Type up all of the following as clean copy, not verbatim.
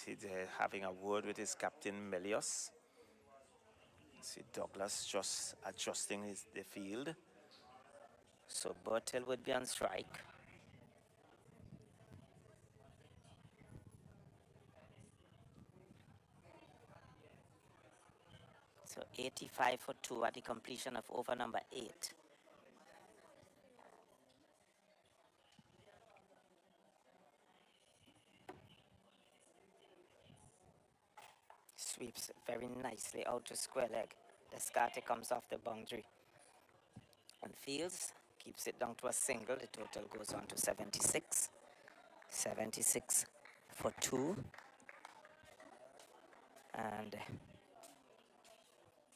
He's having a word with his captain, Melios. See Douglas just adjusting the field. So Bertel would be on strike. So 85 for 2 at the completion of over number 8. Sweeps very nicely out to square leg. Descarte comes off the boundary and fields, keeps it down to a single. The total goes on to 76. 76 for 2. And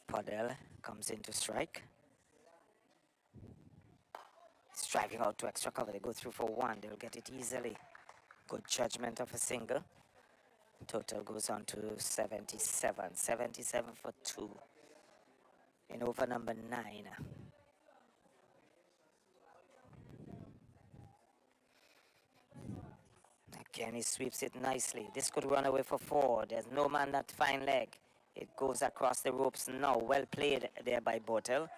Podell comes in to strike. He's driving out to extra cover. They go through for 1. They'll get it easily. Good judgment of a single. Total goes on to 77. 77 for 2 in over number 9. Again, he sweeps it nicely. This could run away for 4. There's no man that fine leg. It goes across the ropes now. Well played there by Bertel.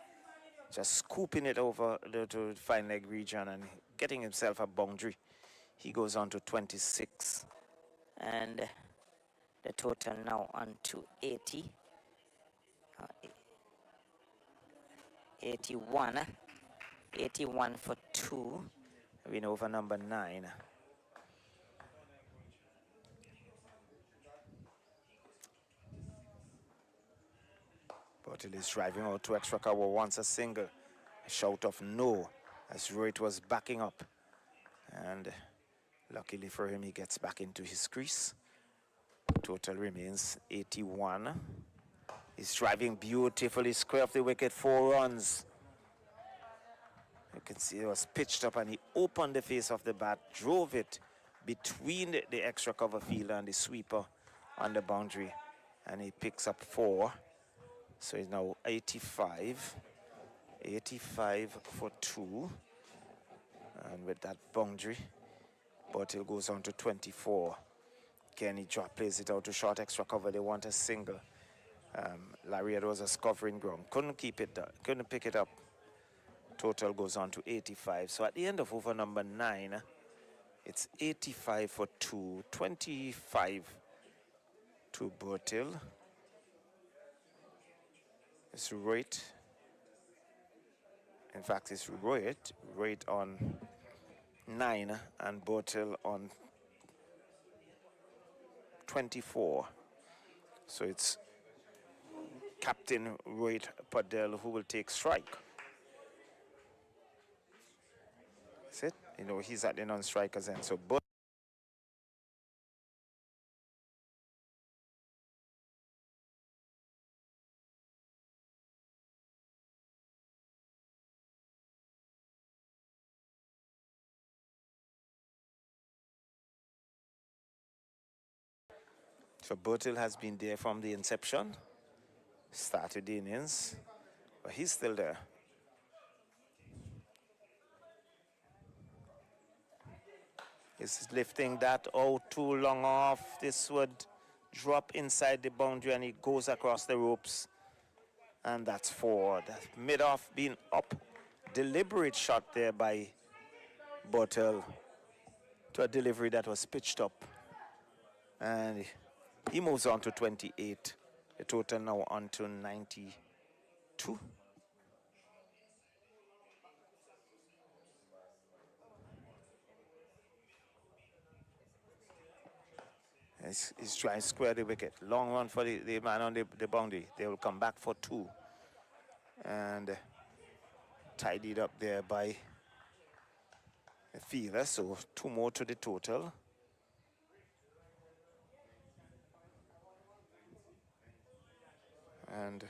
Just scooping it over to fine leg region and getting himself a boundary. He goes on to 26. And the total now on to 80. 81. 81 for 2. Win over number 9. Bertel is driving out to extra cover, wants a single. A shout of no as Rohit was backing up. And luckily for him, he gets back into his crease. Total remains 81. He's driving beautifully, square of the wicket, 4 runs. You can see it was pitched up and he opened the face of the bat, drove it between the extra cover fielder and the sweeper on the boundary. And he picks up 4. So he's now 85. 85 for 2. And with that boundary, Bertel goes on to 24. Kenny plays it out to short extra cover. They want a single. Larry was covering ground. Couldn't keep it, couldn't pick it up. Total goes on to 85. So at the end of over number 9, it's 85 for 2. 25 to Bertel. It's Rohit. In fact, it's Rohit on 9 and Bertel on 24. So it's Captain Rohit Padel who will take strike. That's it. You know, he's at the non-strikers end. So So Bertel has been there from the inception, started the innings, but he's still there. He's lifting that out too long off. This would drop inside the boundary and he goes across the ropes. And that's 4. That mid-off being up. Deliberate shot there by Bertel to a delivery that was pitched up. And he moves on to 28. The total now on to 92. He's trying to square the wicket. Long run for the man on the boundary. They will come back for 2. And tidied up there by the fielder. So 2 more to the total. And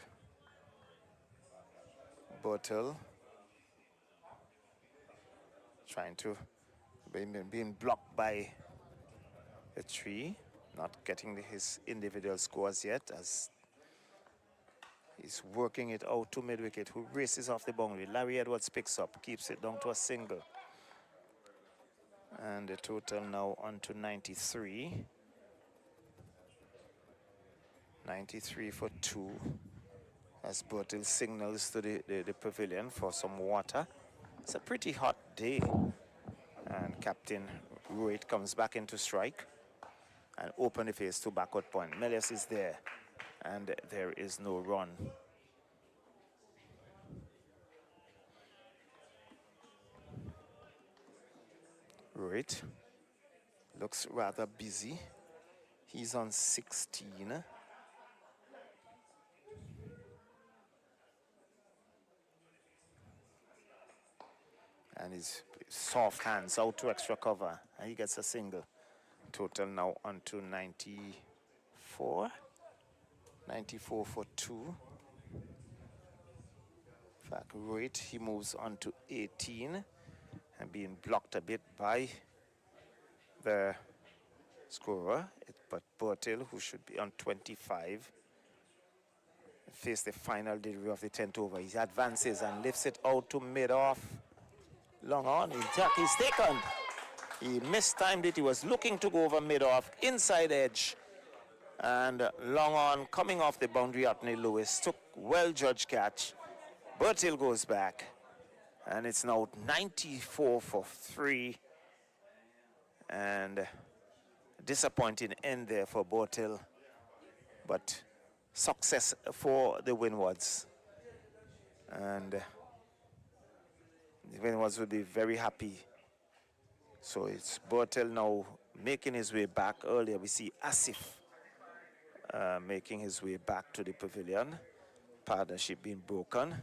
Bertel trying to being blocked by a tree, not getting his individual scores yet as he's working it out to mid-wicket, who races off the boundary. Larry Edwards picks up, keeps it down to a single. And the total now on to 93. 93 for 2. As Bertil signals to the pavilion for some water. It's a pretty hot day. And Captain Roit comes back into strike and open the face to backward point. Melius is there, and there is no run. Roit looks rather busy. He's on 16. And his soft hands out to extra cover. And he gets a single. Total now on to 94. 94 for 2. In fact, Roit, he moves on to 18. And being blocked a bit by the scorer. But Bertil, who should be on 25, face the final delivery of the 10th over. He advances and lifts it out to mid-off. Long on, he's taken. He mistimed it. He was looking to go over mid-off, inside edge. And long on, coming off the boundary, Anthony Lewis took well-judged catch. Bertil goes back. And it's now 94 for 3. And disappointing end there for Bertil. But success for the Windwards. And the Windwards will be very happy. So it's Bertil now making his way back. Earlier we see Asif making his way back to the pavilion. Partnership being broken.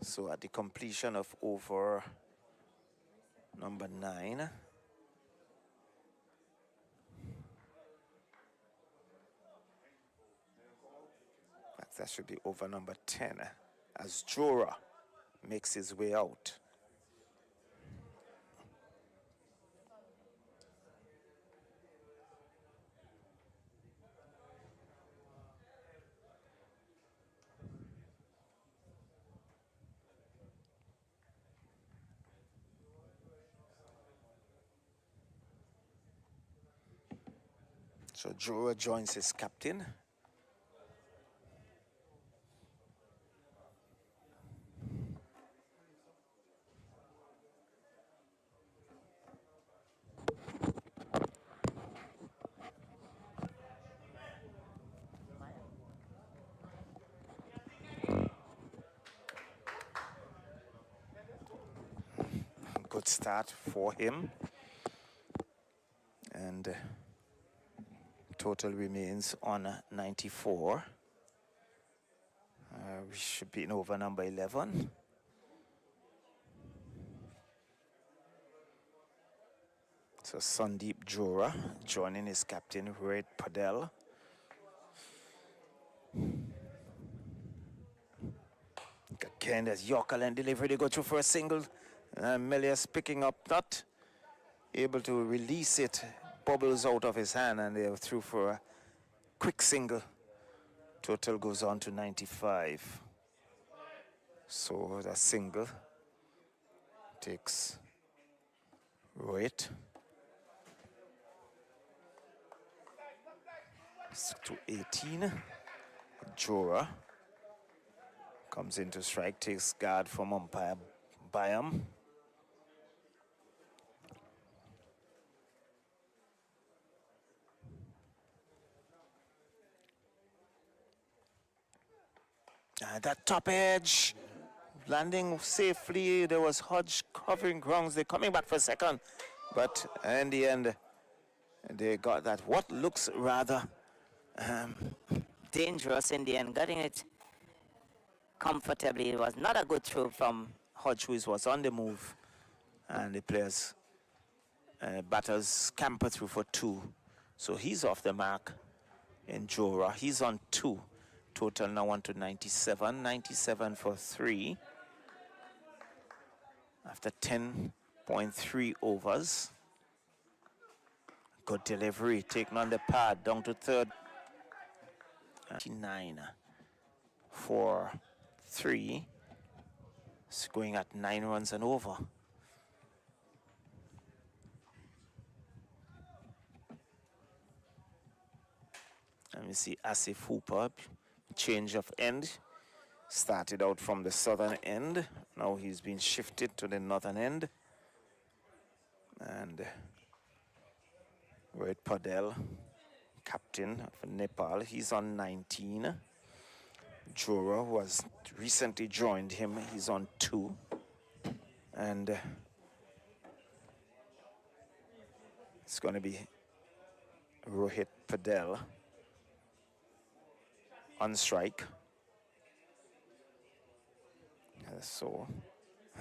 So at the completion of over number 9, that should be over number 10, as Jora makes his way out. So Jora joins his captain. Good start for him. And total remains on 94. We should be in over number 11. So Sandeep Jora joining his captain, Red Padel. Again, there's Yorker and delivery. They go through for a single. Melius picking up, not able to release it. Bubbles out of his hand, and they're through for a quick single. Total goes on to 95. So that single takes Roit to 18. Jora comes into strike, takes guard from umpire Byam. That top edge, landing safely. There was Hodge covering grounds. They're coming back for a second. But in the end, they got that. What looks rather dangerous in the end, getting it comfortably. It was not a good throw from Hodge, who was on the move. And the players, batters scamper through for 2. So he's off the mark in Jora. He's on 2. Total now on to 97. 97 for 3. After 10.3 overs. Good delivery, taken on the pad, down to third. 99 for 3. It's going at 9 runs and over. You see Asif Hooper, change of end. Started out from the southern end. Now he's been shifted to the northern end. And Rohit Padel, captain of Nepal, he's on 19. Jora, who has recently joined him, he's on 2. And it's going to be Rohit Padel on strike. So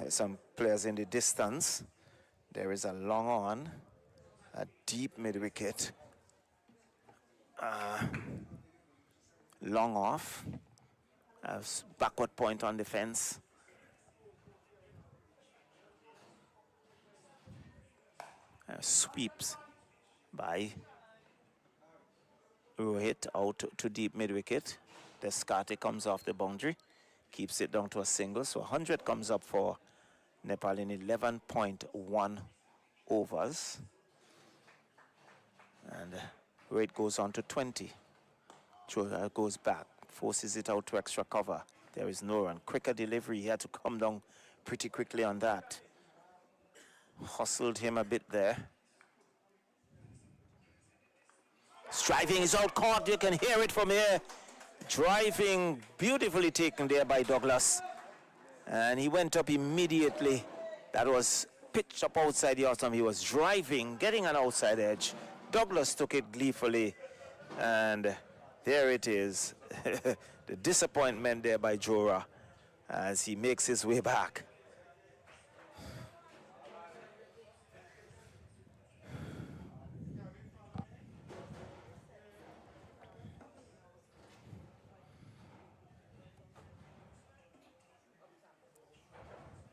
some players in the distance. There is a long on, a deep mid-wicket, long off, a backward point on defense. Sweeps by Rohit out to deep mid-wicket. Descarte comes off the boundary, keeps it down to a single. So 100 comes up for Nepal in 11.1 overs. And Rohit goes on to 20. Chora goes back, forces it out to extra cover. There is no run. Quicker delivery. He had to come down pretty quickly on that. Hustled him a bit there. Striving is out caught. You can hear it from here. Driving beautifully taken there by Douglas. And he went up immediately. That was pitched up outside the autumn. He was driving, getting an outside edge. Douglas took it gleefully. And there it is. The disappointment there by Jora as he makes his way back.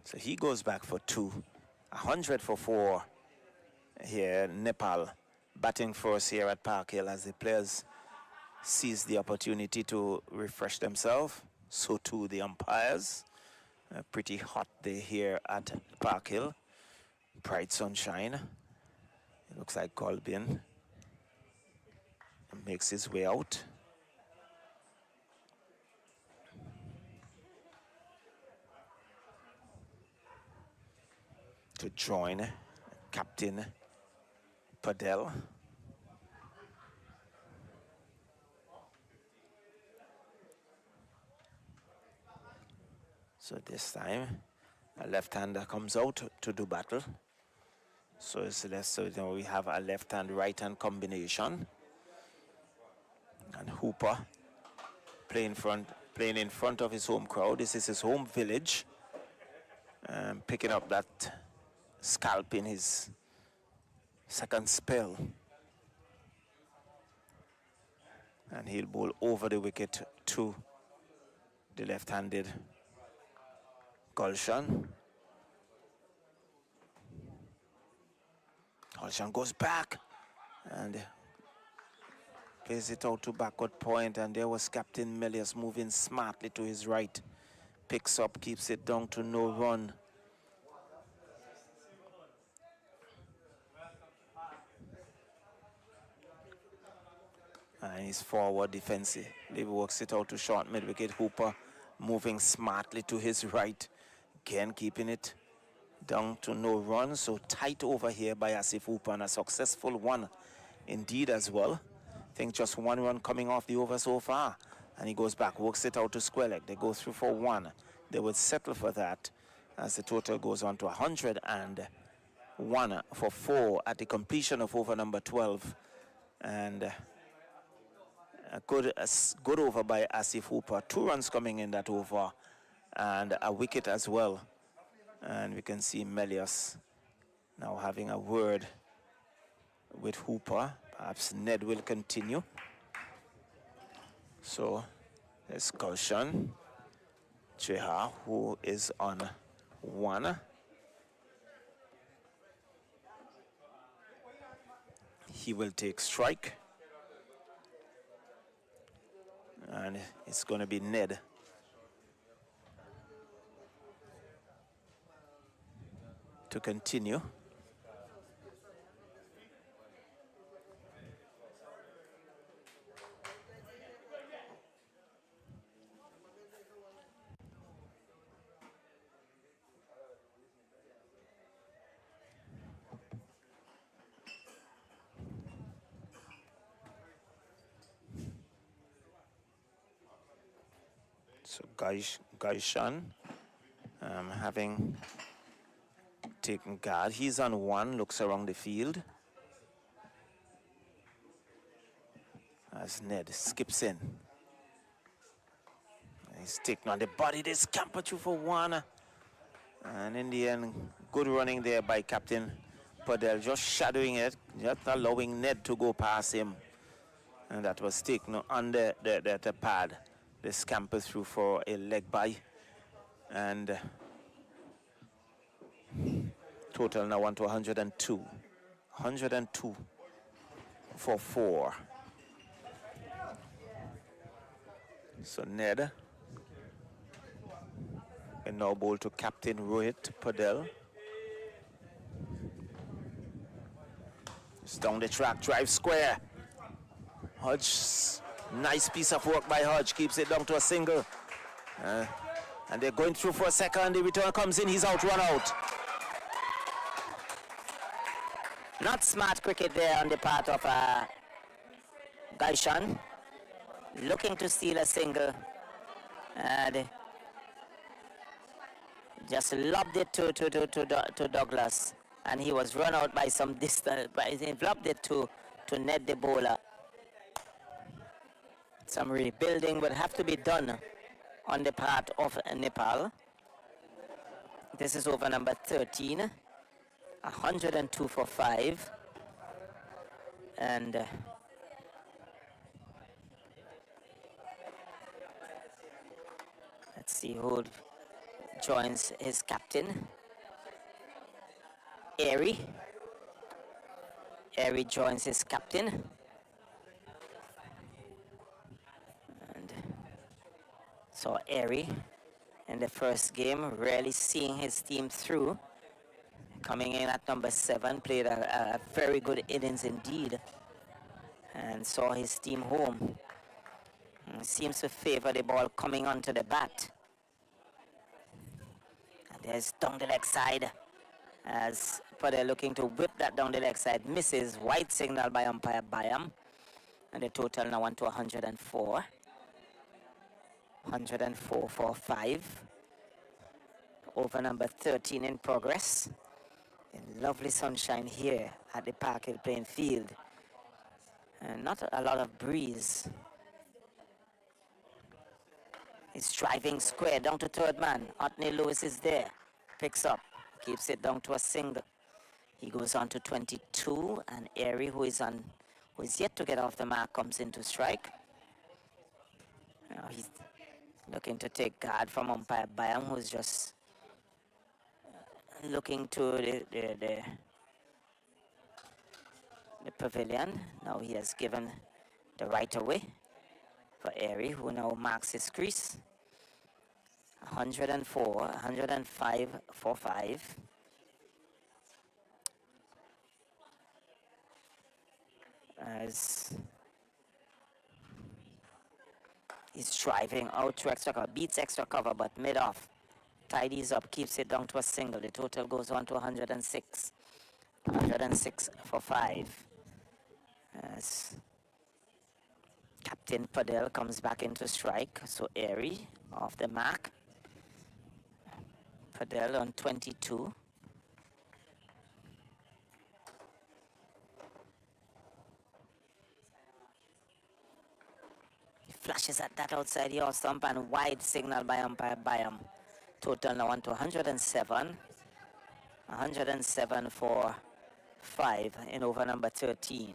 So he goes back for 2. 100 for 4 here. Nepal batting first here at Park Hill as the players seize the opportunity to refresh themselves. So too the umpires. A pretty hot day here at Park Hill. Bright sunshine. It looks like Colbin makes his way out. To join Captain Padel. So this time a left-hander comes out to do battle. So it's less, so now we have a left-hand right-hand combination. And Hooper playing in front of his home crowd. This is his home village. Picking up that scalp in his second spell. And he'll bowl over the wicket to the left-handed Gulshan. Gulshan goes back and plays it out to backward point, and there was Captain Melius moving smartly to his right. Picks up, keeps it down to no run. And he's forward defensive. He works it out to short mid-wicket. Hooper moving smartly to his right. Again, keeping it down to no run. So tight over here by Asif Hooper, and a successful one indeed as well. I think just 1 run coming off the over so far. And he goes back, works it out to square leg. They go through for 1. They would settle for that as the total goes on to 101 for 4 at the completion of over number 12. And a good over by Asif Hooper. 2 runs coming in that over, and a wicket as well. And we can see Melius now having a word with Hooper. Perhaps Ned will continue. So there's Gulshan Cheha, who is on 1. He will take strike. And it's going to be Ned to continue. So Gaishan having taken guard. He's on one, looks around the field. As Ned skips in. He's taken on the body, they scamper through for one. And in the end, good running there by Captain Padel, just shadowing it, just allowing Ned to go past him. And that was taken on the pad. The scamper through for a leg bye. And total now on to 102. 102 for 4. So Ned and now ball to Captain Rohit Padel. It's down the track, drive square. Hodge, nice piece of work by Hodge, keeps it down to a single. And they're going through for a second, the return comes in, he's out, run out. Not smart cricket there on the part of Gaishan. Looking to steal a single. And just lobbed it to Douglas. And he was run out by some distance, but he lobbed it to Ned the bowler. Some rebuilding would have to be done on the part of Nepal. This is over number 13. 102 for 5. And let's see who joins his captain. Airy joins his captain. And so Airy in the first game really seeing his team through. Coming in at number 7, played a very good innings indeed. And saw his team home. And seems to favor the ball coming onto the bat. And there's down the leg side. As Padel looking to whip that down the leg side, misses. White signal by umpire Bayam. And the total now on to 104. 104 for 5. Over number 13 in progress. In lovely sunshine here at the Park Hill playing field. And not a lot of breeze. He's driving square down to third man. Otney Lewis is there. Picks up. Keeps it down to a single. He goes on to 22, and Airy, who is yet to get off the mark, comes into strike. Now he's looking to take guard from umpire Bayam, who's just looking to the pavilion. Now he has given the right away for Airy, who now marks his crease. 105 for 5. As he's driving out to extra cover, beats extra cover, but mid-off. Tidies up, keeps it down to a single. The total goes on to 106. 106 for 5. As Captain Padel comes back into strike, so Airy off the mark. Padel on 22. He flashes at that outside the off stump and wide signal by umpire Bayam. Total now on to 107. 107 for 5 in over number 13.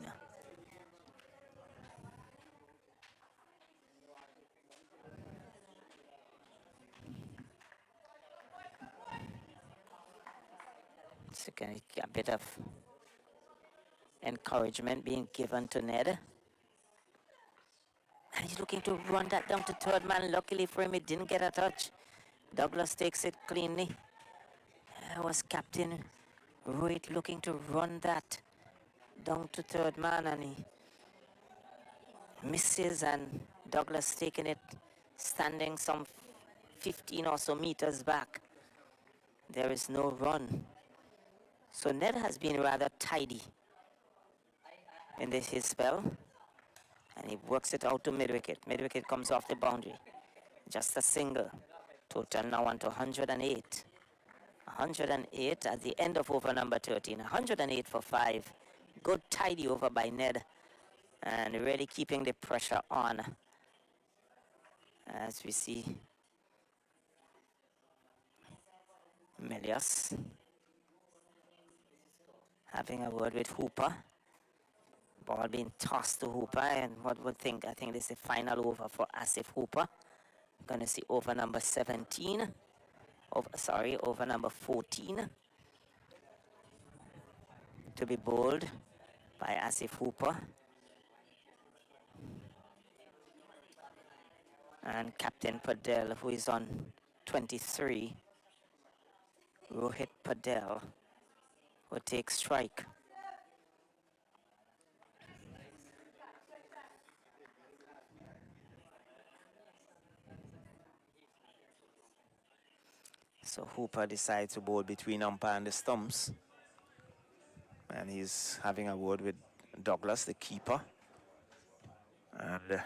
So a bit of encouragement being given to Ned. And he's looking to run that down to third man. Luckily for him, he didn't get a touch. Douglas takes it cleanly. Was Captain Rohit looking to run that down to third man, and he misses, and Douglas taking it, standing some 15 or so meters back. There is no run. So Ned has been rather tidy in his spell, and he works it out to mid-wicket. Mid-wicket comes off the boundary. Just a single. Total now on to 108. 108 at the end of over number 13. 108 for 5. Good tidy over by Ned. And really keeping the pressure on. As we see Melius having a word with Hooper. Ball being tossed to Hooper, and what would think? I think this is the final over for Asif Hooper. Gonna see over number 17. Over number 14 to be bowled by Asif Hooper. And Captain Padel, who is on 23, Rohit Padel, will take strike. So Hooper decides to bowl between umpire and the stumps. And he's having a word with Douglas, the keeper. And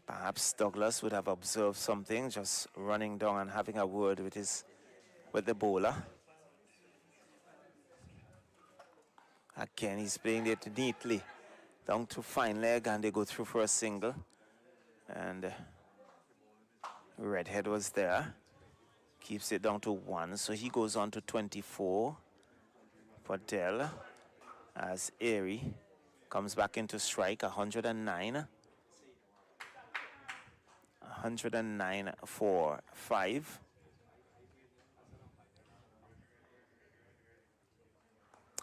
perhaps Douglas would have observed something, just running down and having a word with the bowler. Again, he's playing it neatly. Down to fine leg, and they go through for a single. And Redhead was there. Keeps it down to 1, so he goes on to 24. Patel, as Airy comes back into strike, 109. 109 for 5.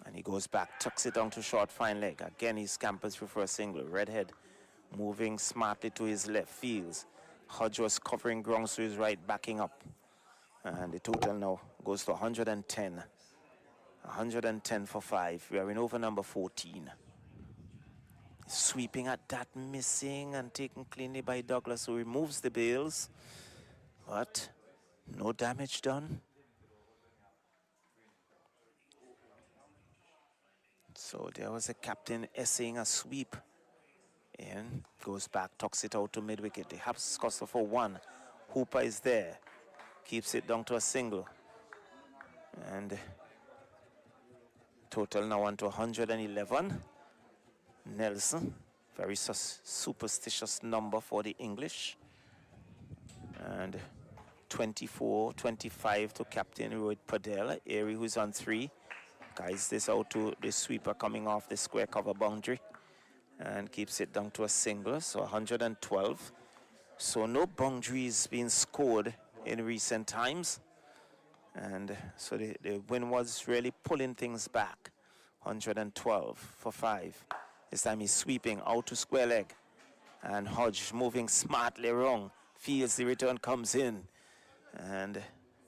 And he goes back, tucks it down to short fine leg. Again, he scampers through for a single. Redhead moving smartly to his left fields. Hodge was covering ground to his right, backing up. And the total now goes to 110. 110 for 5. We are in over number 14. Sweeping at that, missing and taken cleanly by Douglas, who removes the bails. But no damage done. So there was a captain essaying a sweep. In, goes back, tucks it out to mid-wicket. They have Scossa for 1. Hooper is there. Keeps it down to a single. And total now on to 111. Nelson, very superstitious number for the English. And 24, 25 to Captain Rohit Padel. Airy, who's on 3. Guides this out to the sweeper coming off the square cover boundary. And keeps it down to a single, so 112. So no boundaries being scored in recent times. And so the win was really pulling things back. 112 for 5. This time he's sweeping out to square leg. And Hodge moving smartly wrong. Feels the return comes in. And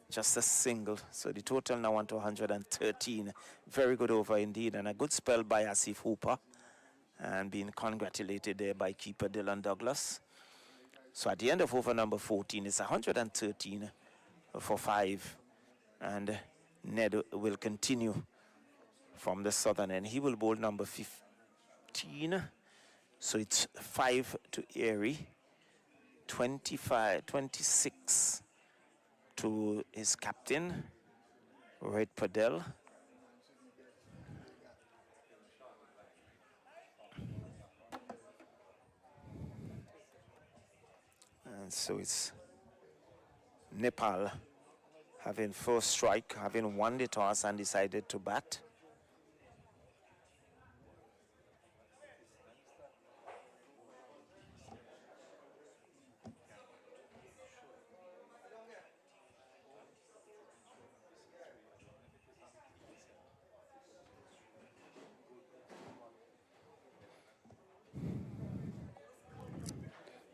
just a single. So the total now on to 113. Very good over indeed. And a good spell by Asif Hooper. And being congratulated there by keeper Dylan Douglas. So at the end of over number 14, it's 113 for 5. And Ned will continue from the southern end. He will bowl number 15. So it's 5 to Airy. 26 to his captain, Rohit Padel. And so it's Nepal having first strike, having won the toss and decided to bat.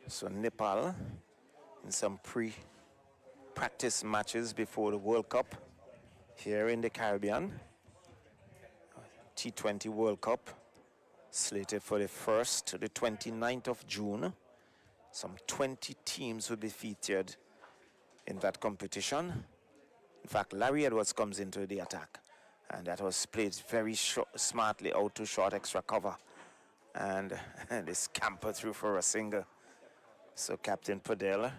So Nepal in some pre-practice matches before the World Cup here in the Caribbean. T20 World Cup slated for the 1st to the 29th of June. Some 20 teams will be featured in that competition. In fact, Larry Edwards comes into the attack, and that was played very smartly out to short extra cover. And they scamper through for a single. So Captain Padel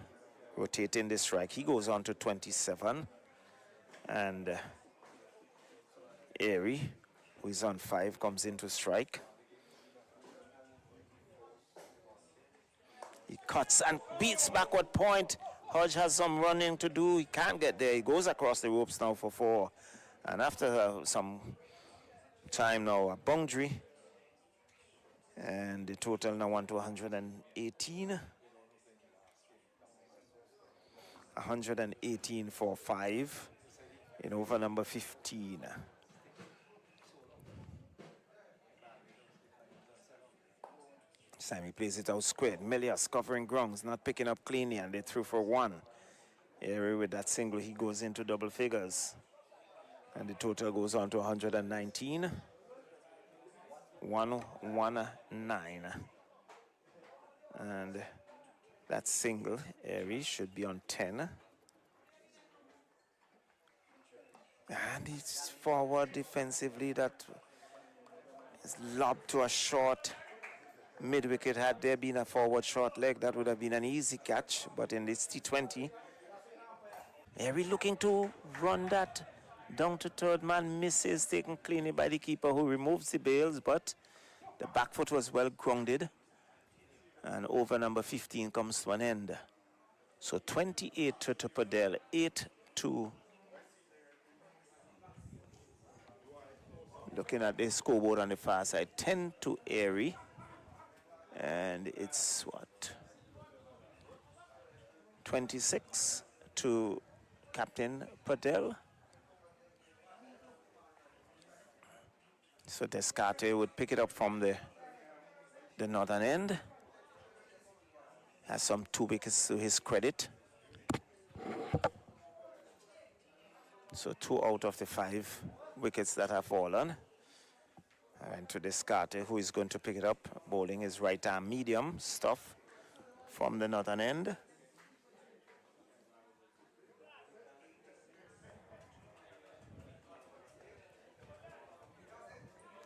rotating the strike. He goes on to 27. And Airy, who is on 5, comes into strike. He cuts and beats backward point. Hodge has some running to do. He can't get there. He goes across the ropes now for 4. And after some time now, a boundary. And the total now went to 118. 118 for 5 in over number 15. Sammy plays it out squared. Milius covering grounds, not picking up cleanly, and they threw for 1. Airy with that single, he goes into double figures. And the total goes on to 119. 119. And that single, Airy, should be on 10. And it's forward defensively. That is lobbed to a short mid-wicket. Had there been a forward short leg, that would have been an easy catch. But in this T20, Airy looking to run that down to third man, misses, taken cleanly by the keeper, who removes the bails, but the back foot was well grounded. And over number 15 comes to an end. So 28 to Padel, 8-2. Looking at the scoreboard on the far side, 10 to Airy. And it's what? 26 to Captain Padel. So Descartes would pick it up from the northern end. Has some 2 wickets to his credit. So 2 out of the 5 wickets that have fallen. And to Descartes, who is going to pick it up, bowling his right arm medium stuff from the northern end.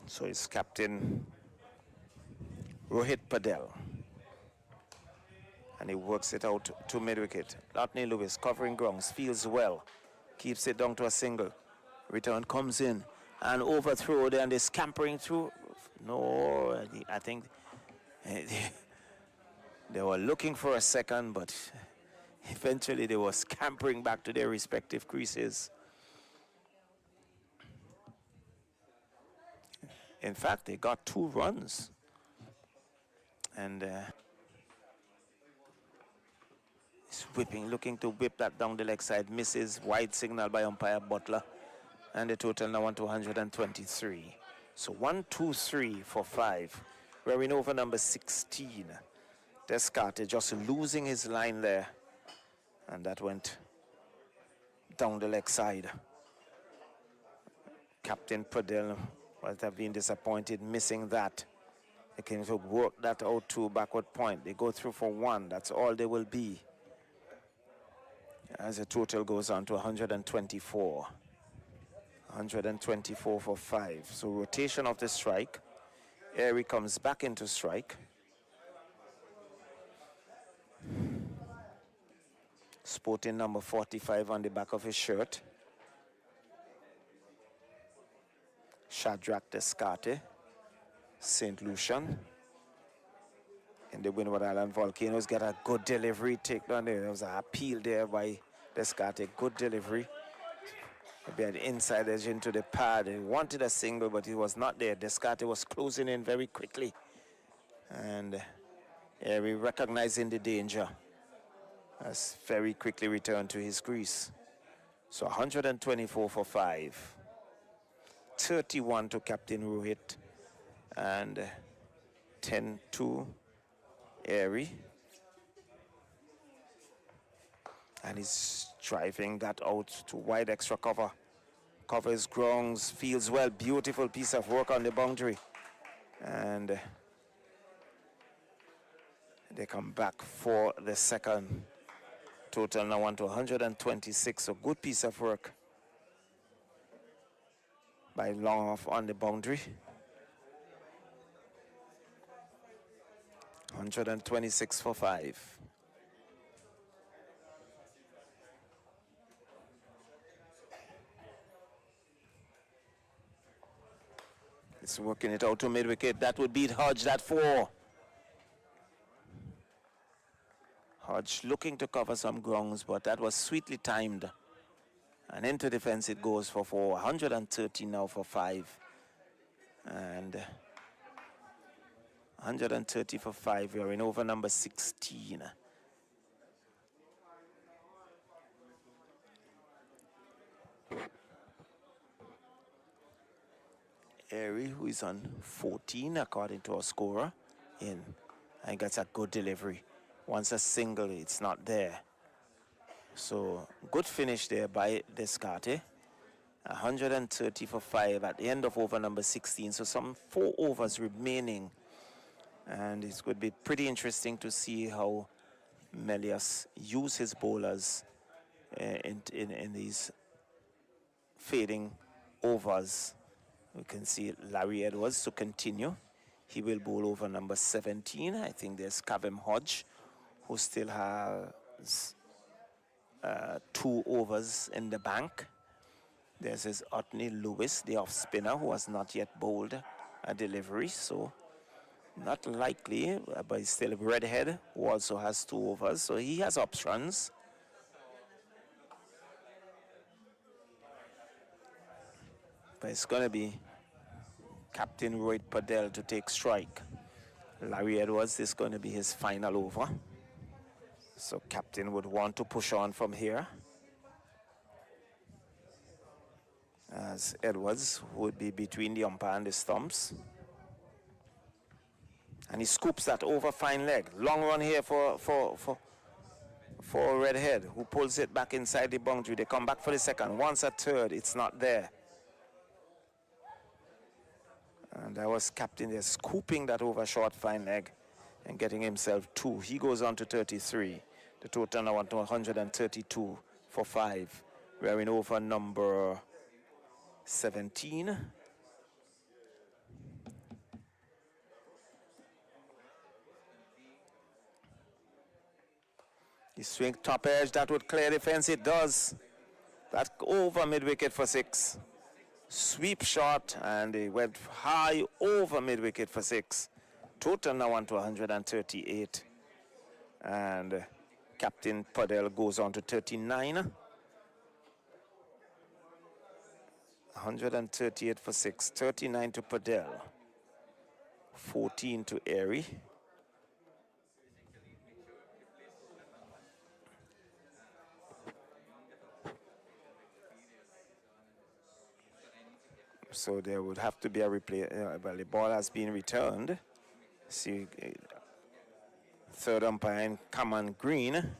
So it's Captain Rohit Padel. And he works it out to mid-wicket. Lotney Lewis covering grounds, feels well, keeps it down to a single. Return comes in and overthrow there, and they're scampering through. No, I think they were looking for a second, but eventually they were scampering back to their respective creases. In fact, they got 2 runs. And he's whipping, looking to whip that down the leg side, misses, wide signal by umpire Butler. And the total now went to 123. So 1, 2, 3 for 5. We're in over number 16. Descartes just losing his line there. And that went down the leg side. Captain Padel must have been disappointed missing that. They can work that out to backward point. They go through for 1. That's all they will be. As the total goes on to 124. 124 for 5. So rotation of the strike. Airy comes back into strike. Sporting number 45 on the back of his shirt. Shadrach Descartes, St. Lucian. In the Windward Island Volcanoes, get a good delivery takedown there. There was an appeal there by Descartes, good delivery. Maybe an inside edge into the pad. He wanted a single, but it was not there. Descartes was closing in very quickly. And Airy recognizing the danger has very quickly returned to his crease. So 124 for 5. 31 to Captain Rohit. And 10 to Airy. And he's driving that out to wide extra cover. Covers grounds, feels well. Beautiful piece of work on the boundary. And they come back for the second. Total now on to 126. So good piece of work by Long Off on the boundary. 126 for 5. It's working it out to mid-wicket. That would beat Hodge, that 4. Hodge looking to cover some grounds, but that was sweetly timed. And into defense it goes for 4. 130 now for 5. And 130 for 5. We are in over number 16. Airy, who is on 14 according to our scorer, in. I think that's a good delivery. Once a single, it's not there. So good finish there by Descartes. 130 for 5 at the end of over number 16. So some 4 overs remaining. And it would be pretty interesting to see how Melius use his bowlers in these fading overs. We can see Larry Edwards to continue. He will bowl over number 17. I think there's Kavem Hodge, who still has 2 overs in the bank. There's his Otney Lewis, the off spinner, who has not yet bowled a delivery. So not likely, but he's still Redhead, who also has 2 overs. So he has options. But it's going to be Captain Rohit Padel to take strike. Larry Edwards is going to be his final over. So Captain would want to push on from here, as Edwards would be between the umpire and the stumps. And he scoops that over fine leg. Long run here for Redhead, who pulls it back inside the boundary. They come back for the second. Once a third, it's not there. And that was Captain there, scooping that over short fine leg and getting himself 2. He goes on to 33. The total now on to 132 for 5. We're in over number 17. He swing top edge, that would clear the fence. It does. That over mid-wicket for 6. Sweep shot, and he went high over mid-wicket for 6. Total now on to 138. And Captain Padel goes on to 39. 138 for 6. 39 to Padel. 14 to Airy. So there would have to be a replay. Well, the ball has been returned. See, third umpire in Cameron Green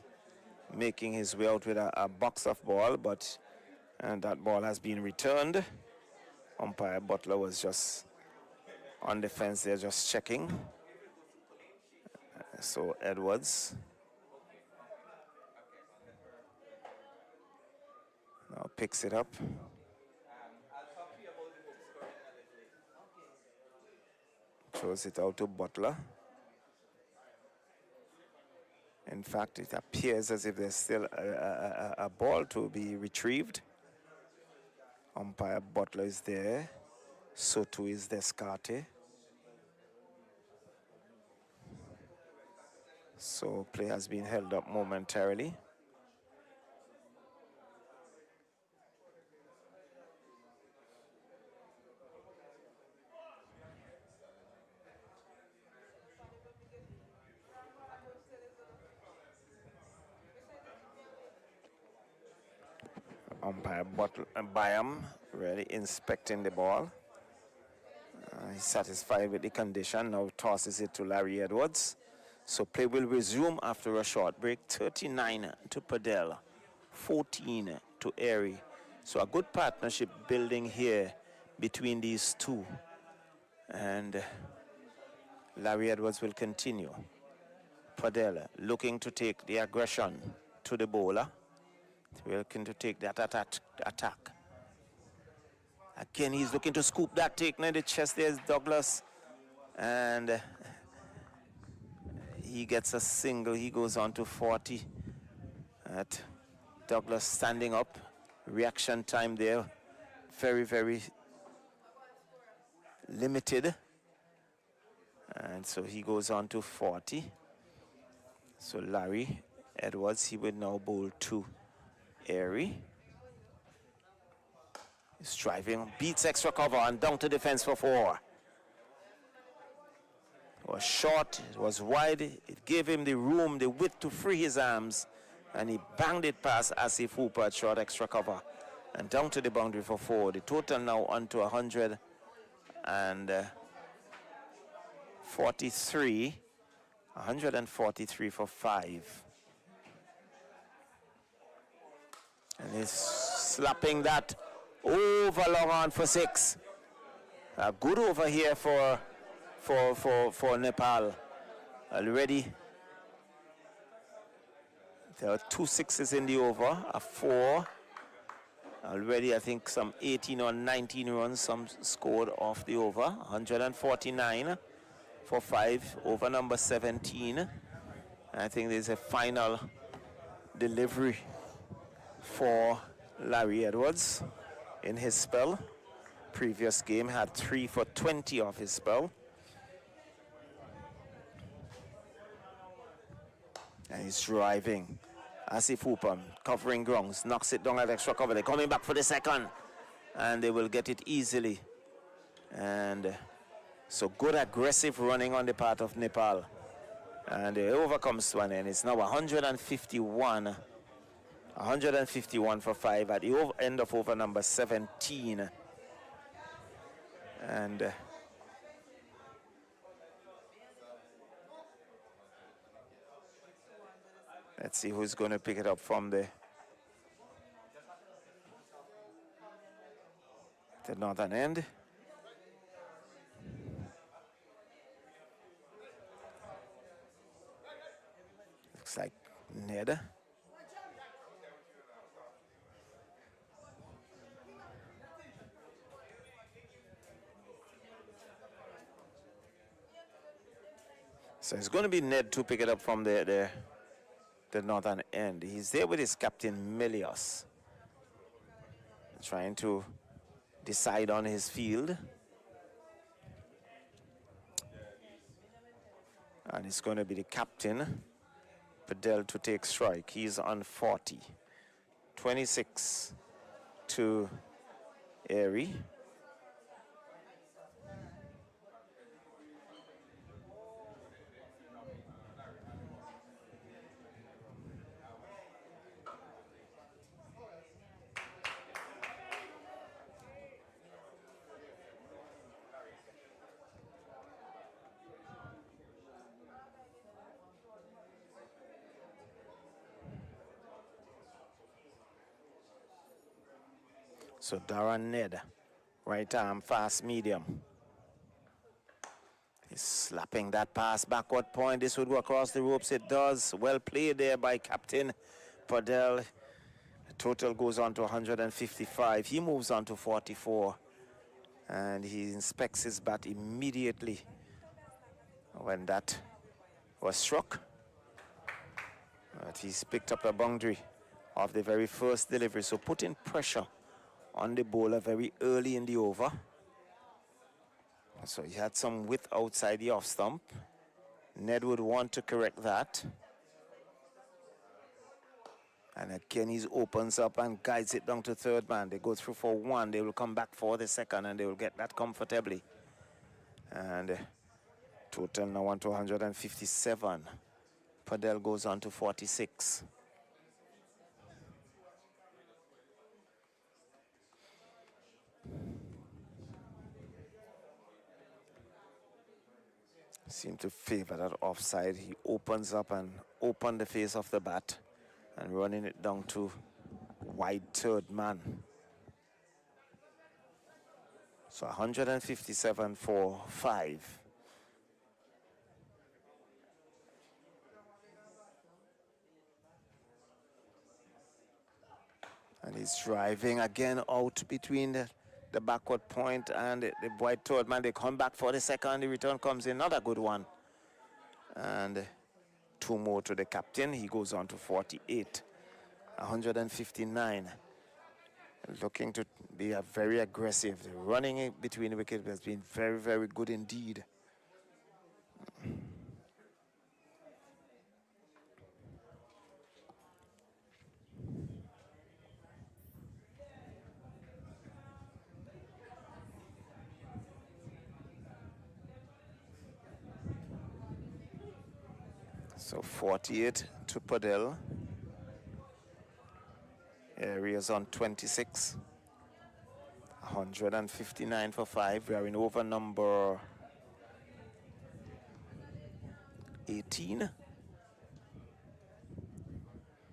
making his way out with a box of ball, but that ball has been returned. Umpire Butler was just on the fence there, just checking. So Edwards now picks it up. Throws it out to Butler. In fact, it appears as if there's still a ball to be retrieved. Umpire Butler is there. So too is Descartes. So play has been held up momentarily. Umpire Byam really inspecting the ball. He's satisfied with the condition. Now tosses it to Larry Edwards. So play will resume after a short break. 39 to Padel, 14 to Airy. So a good partnership building here between these two. And Larry Edwards will continue. Padel looking to take the aggression to the bowler. Looking to take that attack. Again, he's looking to scoop that take near the chest. There's Douglas. And he gets a single. He goes on to 40. At Douglas standing up. Reaction time there. Very, very limited. And so he goes on to 40. So Larry Edwards, he would now bowl to Airy. He's driving, beats extra cover and down to defense for 4. It was short, it was wide, it gave him the room, the width to free his arms, and he banged it past Asif Hooper at short extra cover and down to the boundary for 4. The total now onto 143 for 5. And he's slapping that over long on for 6. A good over here for Nepal. Already there are 2 6s in the over, a 4. Already I think some 18 or 19 runs some scored off the over. 149 for 5 over number 17. And I think there's a final delivery for Larry Edwards in his spell. Previous game had 3 for 20 off his spell. And he's driving. Asif Hooper covering grounds, knocks it down at extra cover. They're coming back for the second, and they will get it easily. And so good aggressive running on the part of Nepal. And the over comes to an end. It's now 151 for 5 at the end of over number 17. And let's see who's going to pick it up from the northern end. Looks like Ned. So it's going to be Ned to pick it up from the northern end. He's there with his captain Melios, trying to decide on his field. And it's going to be the captain, Padel, to take strike. He's on 40. 26 to Airy. So Darren Ned, right arm, fast medium. He's slapping that pass backward point. This would go across the ropes. It does. Well played there by Captain Padel. The total goes on to 155. He moves on to 44. And he inspects his bat immediately when that was struck. But he's picked up a boundary of the very first delivery. So putting pressure on the bowler very early in the over. So he had some width outside the off stump. Ned would want to correct that. And again, he opens up and guides it down to third man. They go through for 1. They will come back for the second, and they will get that comfortably. And total now on to 157. Padel goes on to 46. Seem to favor that offside. He opens up and open the face of the bat and running it down to wide third man. So 157 for 5. And he's driving again out between the backward point and the wide third man. They come back for the second. The return comes in. Another good one. And 2 more to the captain. He goes on to 48. 159. looking to be very aggressive. The running between the wickets has been very, very good indeed. So 48 to Padel. Areas on 26. 159 for 5. We are in over number 18.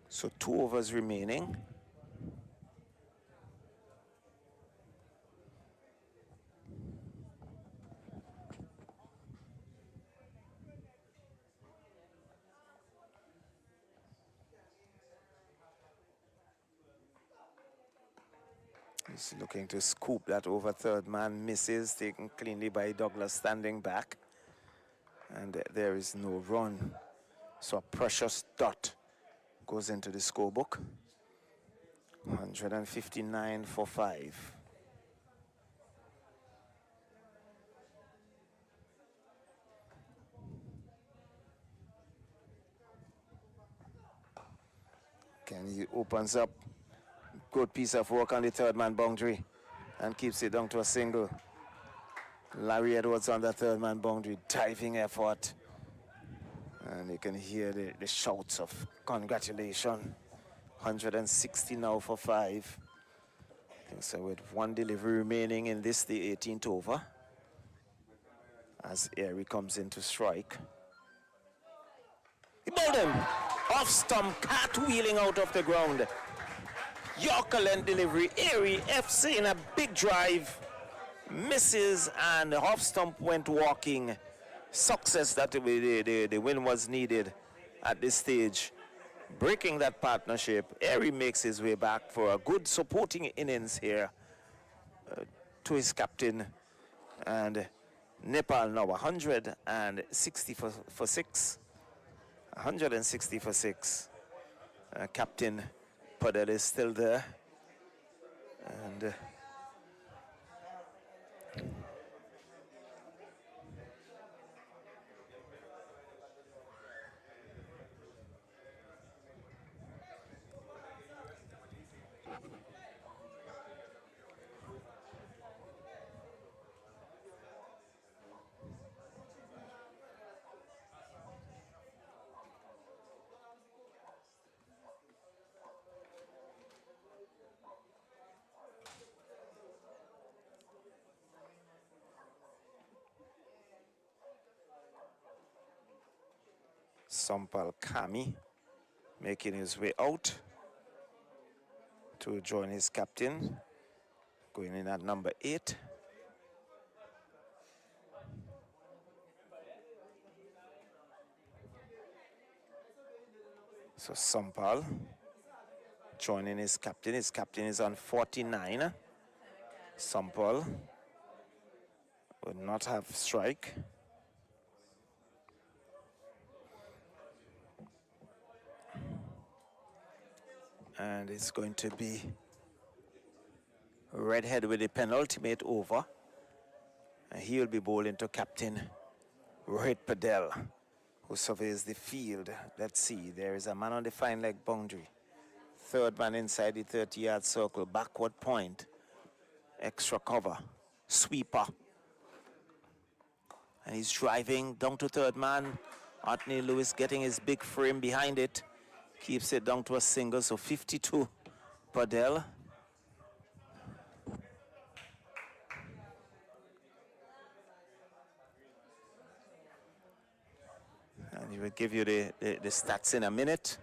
So 2 overs remaining. He's looking to scoop that over. Third man misses, taken cleanly by Douglas standing back. And there is no run. So a precious dot goes into the scorebook. 159 for 5. Kenny opens up. Good piece of work on the third man boundary and keeps it down to a single. Larry Edwards on the third man boundary, diving effort. And you can hear the shouts of congratulations. 160 now for 5. So with 1 delivery remaining in this, the 18th over, as Airy comes in to strike. He bowled him. Off stump, cartwheeling out of the ground. Yorker length delivery. Airy FC in a big drive. Misses, and the off stump went walking. Success that the win was needed at this stage. Breaking that partnership, Airy makes his way back for a good supporting innings here to his captain. And Nepal now 160 for 6. 160 for 6. Captain Padel is still there. And Sampal Kami making his way out to join his captain, going in at number 8. So Sampal joining his captain. His captain is on 49. Sampal would not have strike. And it's going to be Redhead with the penultimate over. And he will be bowling to Captain Rohit Padel, who surveys the field. Let's see, there is a man on the fine leg boundary. Third man inside the 30-yard circle, backward point. Extra cover, sweeper. And he's driving down to third man. Anthony Lewis getting his big frame behind it. Keeps it down to a single, so 52 Padel. And he will give you the stats in a minute.